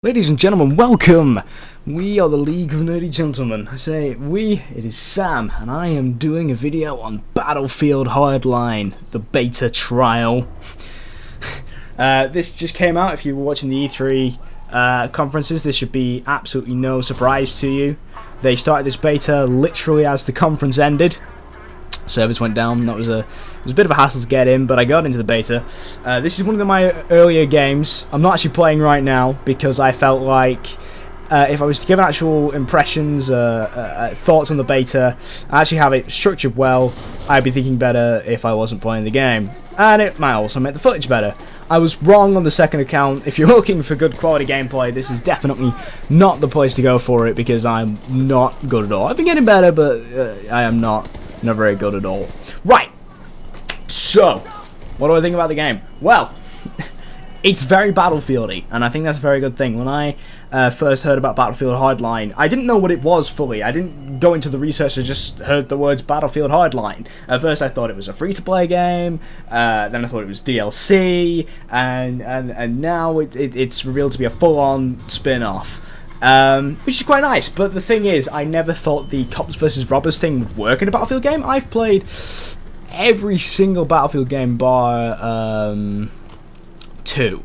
Ladies and gentlemen, welcome! We are the League of Nerdy Gentlemen. I say we, it is Sam, and I am doing a video on Battlefield Hardline, the beta trial. This just came out. If you were watching the E3 conferences, this should be absolutely no surprise to you. They started this beta literally as the conference ended. Service went down. It was a bit of a hassle to get in, but I got into the beta. This is one of my earlier games. I'm not actually playing right now because I felt like if I was to give actual impressions, thoughts on the beta, I actually have it structured well, I'd be thinking better if I wasn't playing the game. And it might also make the footage better. I was wrong on the second account. If you're looking for good quality gameplay, this is definitely not the place to go for it because I'm not good at all. I've been getting better, but I am not very good at all. Right, so what do I think about the game? Well, it's very Battlefieldy, and I think that's a very good thing. When I first heard about Battlefield Hardline, I didn't know what it was fully. I didn't go into the research. I just heard the words Battlefield Hardline. At first I thought it was a free-to-play game, then I thought it was DLC, and now it's revealed to be a full-on spin-off. Which is quite nice, but the thing is, I never thought the cops versus robbers thing would work in a Battlefield game. I've played every single Battlefield game bar 2.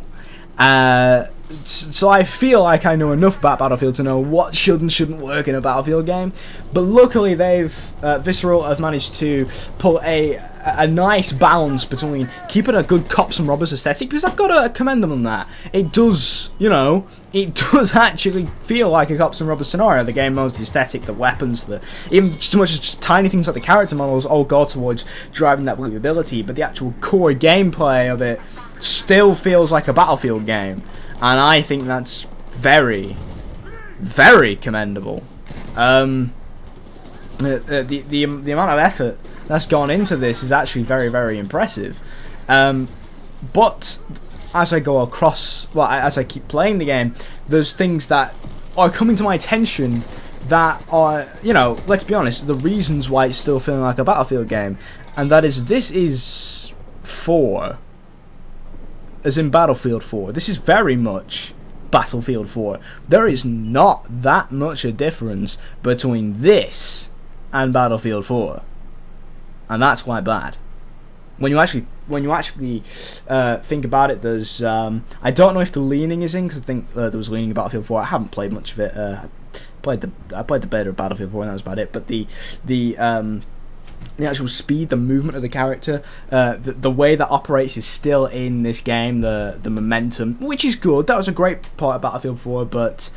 So I feel like I know enough about Battlefield to know what should and shouldn't work in a Battlefield game. But luckily, Visceral have managed to pull a nice balance between keeping a good cops and robbers aesthetic, because I've got to commend them on that. It does, it does actually feel like a cops and robbers scenario. The game modes, the aesthetic, the weapons, even just as much as just tiny things like the character models all go towards driving that believability, but the actual core gameplay of it still feels like a Battlefield game. And I think that's very, very commendable. The amount of effort that's gone into this is actually very, very impressive. But as I go across, as I keep playing the game, there's things that are coming to my attention that are, let's be honest, the reasons why it's still feeling like a Battlefield game. And that is, this is 4. As in Battlefield 4. This is very much Battlefield 4. There is not that much a difference between this and Battlefield 4. And that's quite bad. When you actually think about it, there's I don't know if the leaning is in, because I think there was leaning in Battlefield 4. I haven't played much of it. I played the beta of Battlefield 4, and that was about it. But the actual speed, the movement of the character, the way that operates is still in this game. The momentum, which is good. That was a great part of Battlefield 4, but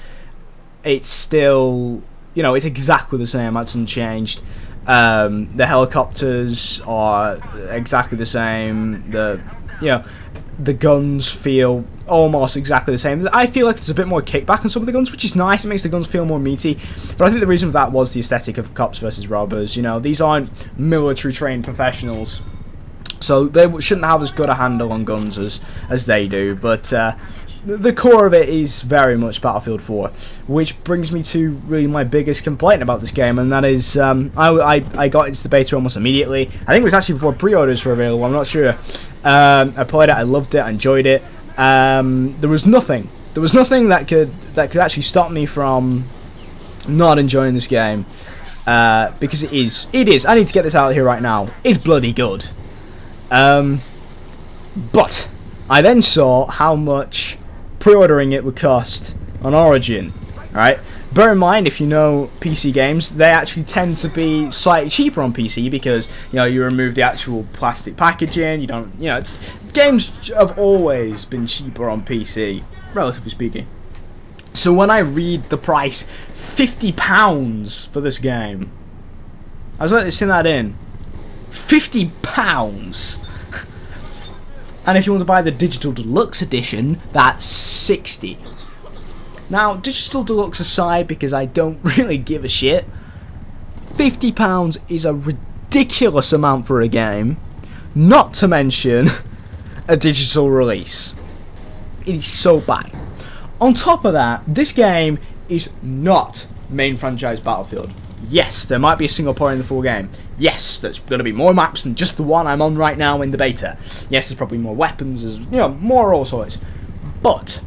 it's still, it's exactly the same. That's unchanged. The helicopters are exactly the same. The guns feel almost exactly the same. I feel like there's a bit more kickback on some of the guns, which is nice. It makes the guns feel more meaty. But I think the reason for that was the aesthetic of cops versus robbers. These aren't military-trained professionals, so they shouldn't have as good a handle on guns as they do. But the core of it is very much Battlefield 4, which brings me to really my biggest complaint about this game, and that is I got into the beta almost immediately. I think it was actually before pre-orders were available, I'm not sure. I played it, I loved it, I enjoyed it. There was nothing that could actually stop me from not enjoying this game, because it is, I need to get this out here right now, it's bloody good. But I then saw how much pre-ordering it would cost on Origin. Alright, bear in mind, if you know PC games, they actually tend to be slightly cheaper on PC because you remove the actual plastic packaging. You don't, games have always been cheaper on PC, relatively speaking. So when I read the price, £50 for this game, I was like, send that in, £50. And if you want to buy the Digital Deluxe Edition, that's $60. Now, Digital Deluxe aside, because I don't really give a shit, £50 is a ridiculous amount for a game, not to mention a digital release. It is so bad. On top of that, this game is not main franchise Battlefield. Yes, there might be a single player in the full game. Yes, there's going to be more maps than just the one I'm on right now in the beta. Yes, there's probably more weapons, more all sorts. But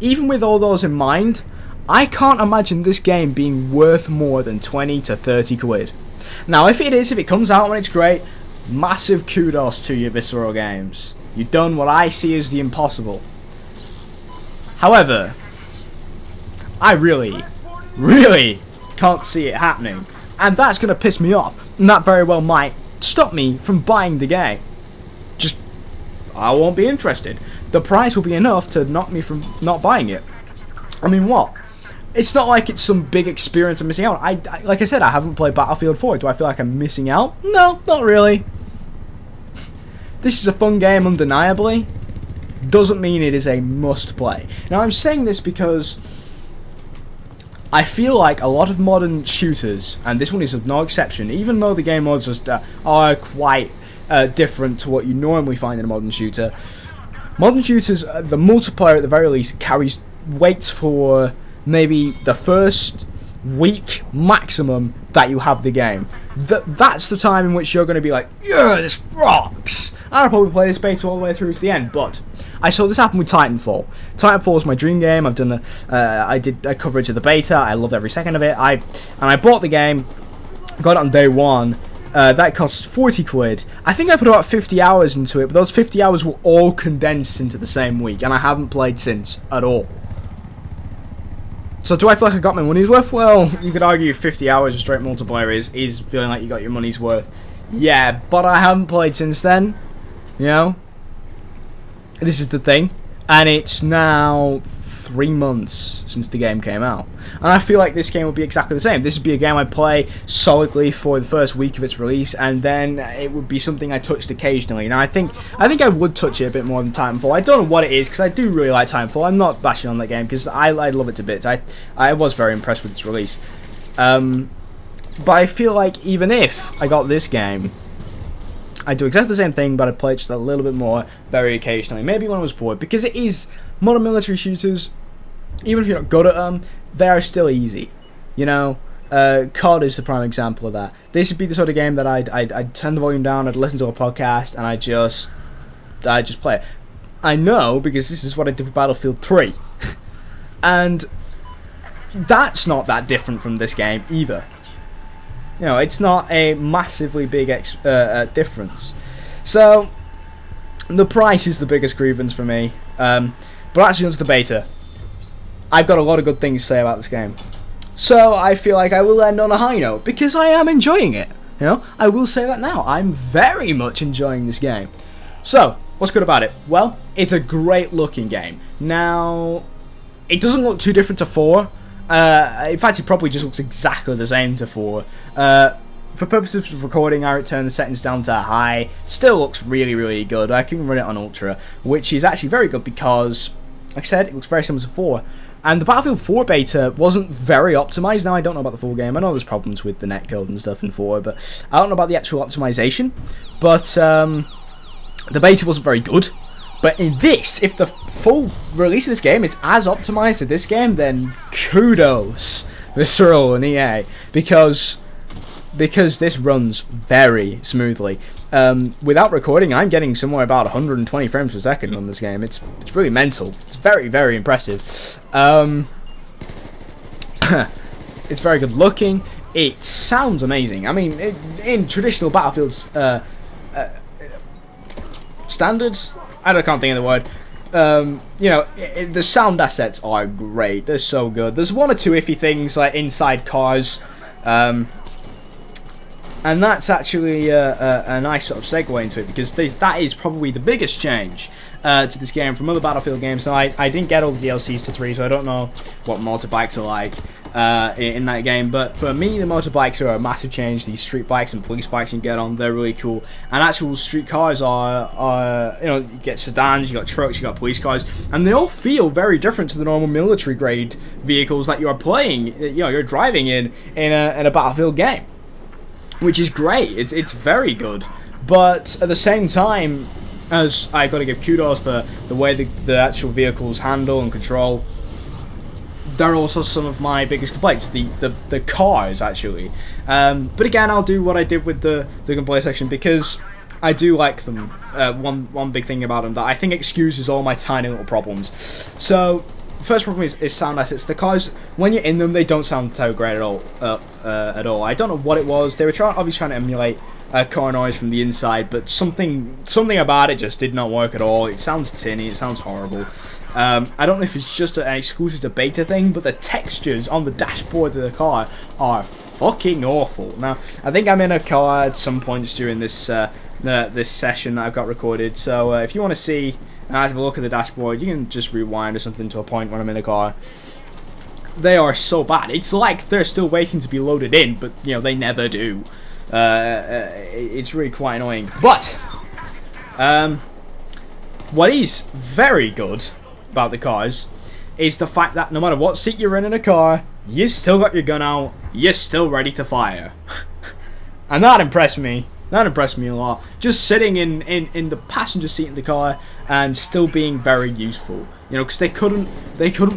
even with all those in mind, I can't imagine this game being worth more than 20 to 30 quid. Now, if it comes out when it's great, massive kudos to you, Visceral Games. You've done what I see as the impossible. However, I really can't see it happening. And that's going to piss me off. And that very well might stop me from buying the game. Just, I won't be interested. The price will be enough to knock me from not buying it. I mean, what? It's not like it's some big experience I'm missing out. Like I said, I haven't played Battlefield 4. Do I feel like I'm missing out? No, not really. This is a fun game, undeniably. Doesn't mean it is a must-play. Now, I'm saying this because I feel like a lot of modern shooters, and this one is no exception, even though the game modes are quite different to what you normally find in a modern shooter. Modern shooters, the multiplayer at the very least, carries weight for maybe the first week maximum that you have the game. That's the time in which you're going to be like, yeah, this rocks. I'll probably play this beta all the way through to the end, but I saw this happen with Titanfall. Titanfall is my dream game. I've done I did a coverage of the beta. I loved every second of it. I bought the game, got it on day one. That cost 40 quid. I think I put about 50 hours into it, but those 50 hours were all condensed into the same week, and I haven't played since at all. So do I feel like I got my money's worth? Well, you could argue 50 hours of straight multiplayer is feeling like you got your money's worth. Yeah, but I haven't played since then. You know? This is the thing. And it's now 3 months since the game came out. And I feel like this game will be exactly the same. This would be a game I'd play solidly for the first week of its release, and then it would be something I touched occasionally. Now, I think I would touch it a bit more than Titanfall. I don't know what it is, because I do really like Titanfall. I'm not bashing on that game, because I love it to bits. I was very impressed with its release. But I feel like even if I got this game, I'd do exactly the same thing, but I'd play it just a little bit more very occasionally. Maybe when I was bored, because it is modern military shooters. Even if you're not good at them, they are still easy. You know, COD is the prime example of that. This would be the sort of game that I'd turn the volume down, I'd listen to a podcast, and I'd just play it. I know, because this is what I did with Battlefield 3. And that's not that different from this game either. You know, it's not a massively big difference. So, the price is the biggest grievance for me. But actually, onto the beta. I've got a lot of good things to say about this game. So, I feel like I will end on a high note, because I am enjoying it. You know, I will say that now. I'm very much enjoying this game. So, what's good about it? Well, it's a great looking game. Now, it doesn't look too different to 4. In fact, it probably just looks exactly the same to 4. For purposes of recording, I turned the settings down to high. Still looks really, really good. I can run it on ultra, which is actually very good because, like I said, it looks very similar to 4. And the Battlefield 4 beta wasn't very optimized. Now, I don't know about the full game. I know there's problems with the netcode and stuff in 4, but I don't know about the actual optimization. But the beta wasn't very good. But in this, if the full release of this game is as optimized as this game, then kudos, Visceral and EA, because this runs very smoothly. Without recording, I'm getting somewhere about 120 frames per second on this game. It's really mental. It's very, very impressive. It's very good looking. It sounds amazing. I mean, in traditional Battlefield standards, I can't think of the word. You know, the sound assets are great. They're so good. There's one or two iffy things like inside cars, and that's actually a nice sort of segue into it, because that is probably the biggest change to this game from other Battlefield games. Now, I didn't get all the DLCs to 3, so I don't know what motorbikes are like in that game, but for me, the motorbikes are a massive change. These street bikes and police bikes you can get on, they're really cool. And actual street cars are you know, you get sedans, you got trucks, you got police cars, and they all feel very different to the normal military grade vehicles that you are playing, you know, you're driving in a Battlefield game, which is great. It's very good. But at the same time, as I got to give kudos for the way the actual vehicles handle and control, they're also some of my biggest complaints. The cars, actually. But again, I'll do what I did with the complaint section, because I do like them. One big thing about them that I think excuses all my tiny little problems. So, first problem is sound assets. The cars, when you're in them, they don't sound so great at all. At all. I don't know what it was. They were obviously trying to emulate car noise from the inside, but something about it just did not work at all. It sounds tinny. It sounds horrible. I don't know if it's just an exclusive to beta thing, but the textures on the dashboard of the car are fucking awful. Now, I think I'm in a car at some points during this this session that I've got recorded. So if you want to see, have a look at the dashboard, you can just rewind or something to a point when I'm in a car. They are so bad. It's like they're still waiting to be loaded in, but you know they never do. It's really quite annoying. But what is very good about the cars is the fact that no matter what seat you're in a car, you've still got your gun out, you're still ready to fire. And that impressed me. That impressed me a lot. Just sitting in the passenger seat in the car and still being very useful. You know, because they couldn't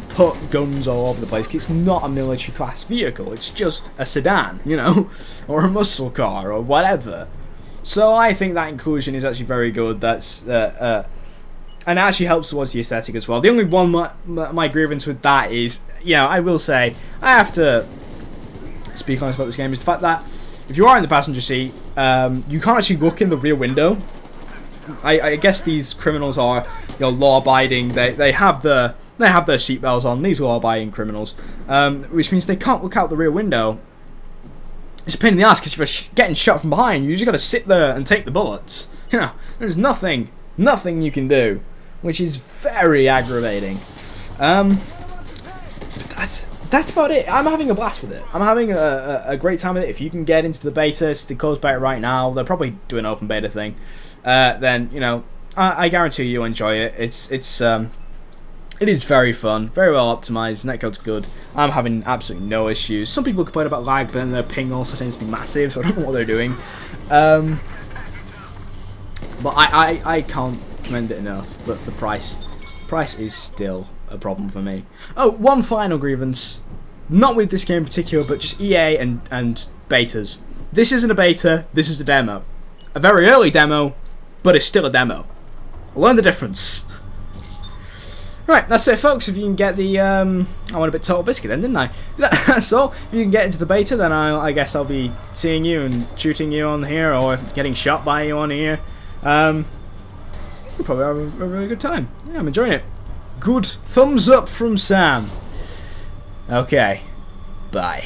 put guns all over the place. Because it's not a military class vehicle. It's just a sedan, you know, or a muscle car or whatever. So I think that inclusion is actually very good. That's and it actually helps towards the aesthetic as well. The only one my grievance with that is, you know, I will say I have to speak honest about this game, is the fact that if you are in the passenger seat, you can't actually look in the rear window. I guess these criminals are, you know, law-abiding. They have their seatbelts on. These are law-abiding criminals, which means they can't look out the rear window. It's a pain in the ass because if you're getting shot from behind, you just got to sit there and take the bullets. You know, there's nothing you can do, which is very aggravating. That's about it. I'm having a blast with it. I'm having a great time with it. If you can get into the beta, it's the closed beta right now. They'll probably do an open beta thing. Then, you know, I guarantee you'll enjoy it. It is very fun, very well optimized. Netcode's good. I'm having absolutely no issues. Some people complain about lag, but then their ping also tends to be massive, so I don't know what they're doing. But I can't commend it enough. But the price is still a problem for me. Oh, one final grievance, not with this game in particular, but just EA and betas. This isn't a beta, this is a demo. A very early demo, but it's still a demo. Learn the difference. Right, that's it, folks. If you can get the I went a bit total biscuit then, didn't I? That's all. If you can get into the beta, then I guess I'll be seeing you and shooting you on here, or getting shot by you on here. You'll probably have a really good time. Yeah, I'm enjoying it. Good thumbs up from Sam. Okay, bye.